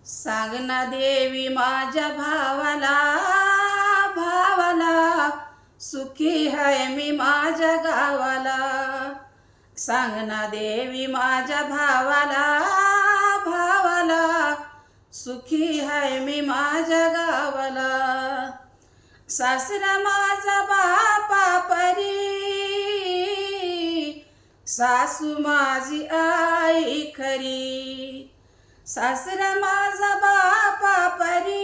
सांग ना देवी माझ्या भावाला, भावाला सुखी हाय मी माझ्या गावाला. सांग ना देवी माझ्या भावाला, भावाला सुखी हाय मी माझ्या गावाला. सासरा माझा बापा परी, सासू माझी आई खरी. सासरा माझा बापा परी,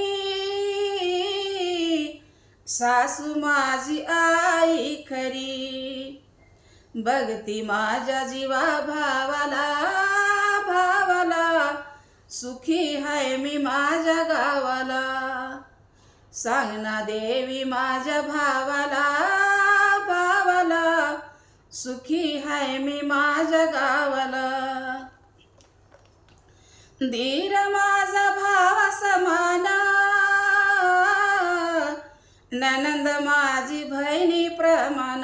सासू माझी आई खरी. बघती माझ्या जीवा भावाला, भावाला सुखी हाय मी माझ्या गावाला. सांग ना देवी माझ्या भावाला, भावाला सुखी हाय मी माझ्या गावाला. धीर माझा भावा समान, ननंद माझी बहिणी प्रमाण.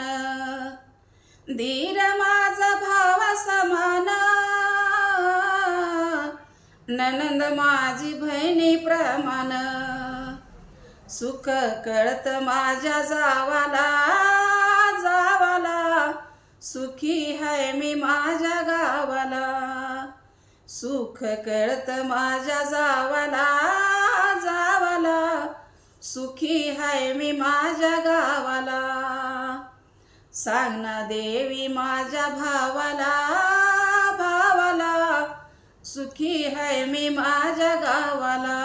धीर माझा भावा समान, ननंद माझी बहिणी प्रमाण. सुख कळत माझ्या जावाला, जावाला सुखी हाय मी माझ्या गावाला. सुख कळत माझ्या जावाला, जावाला सुखी हाय मी माझ्या गावाला. सांग ना देवी माझ्या भावाला, भावाला सुखी हाय मी माझ्या गावाला.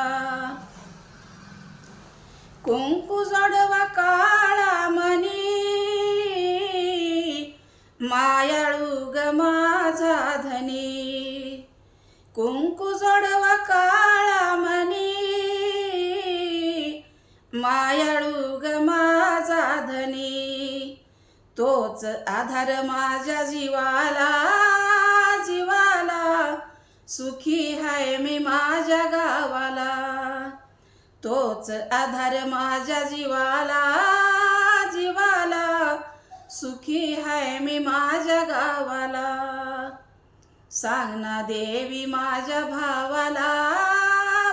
कुंकू जोडवा काळा मनी, मायाळू ग माझा धनी. कुंकू जोडवा काळा मनी, मायाळू ग माझा धनी. तोच आधार माझ्या जीवाला, जीवाला सुखी हाय मी माझ्या गावाला. तोच आधार माझ्या जीवाला, जीवाला सुखी हाय मी माझ्या गावाला. सांग ना देवी माझ्या भावाला,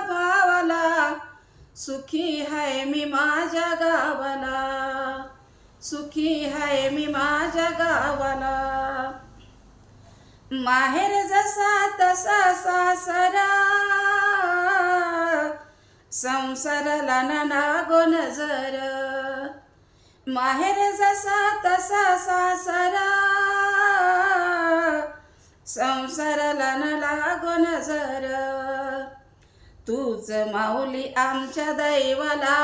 भावाला सुखी हाय मी माझ्या गावाला. सुखी हाय मी माझ्या गावाला. माहेर जसा तसा सासरा, संसाराला ना लागो नजर. माहेर जसा तसा सासरा, संसाराला न लागो नजर. तूच माऊली आमच्या दैवाला,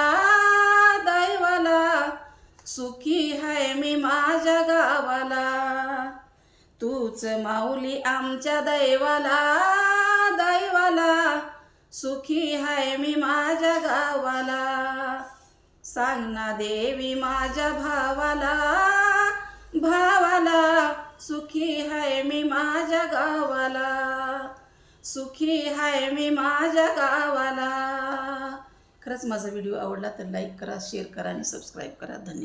दैवाला सुखी हाय मी माझ्या गावाला. तूच माऊली आमच्या दैवाला, दैवाला सुखी हाय मी माझ्या गावाला. सांग ना देवी माझ्या भावाला, भावाला सुखी हाय मी माझ्या गावाला. सुखी हाय मी माझ्या गावाला. खरंच माझा व्हिडिओ आवडला तर लाईक करा, शेअर करा आणि सबस्क्राईब करा. धन्यवाद.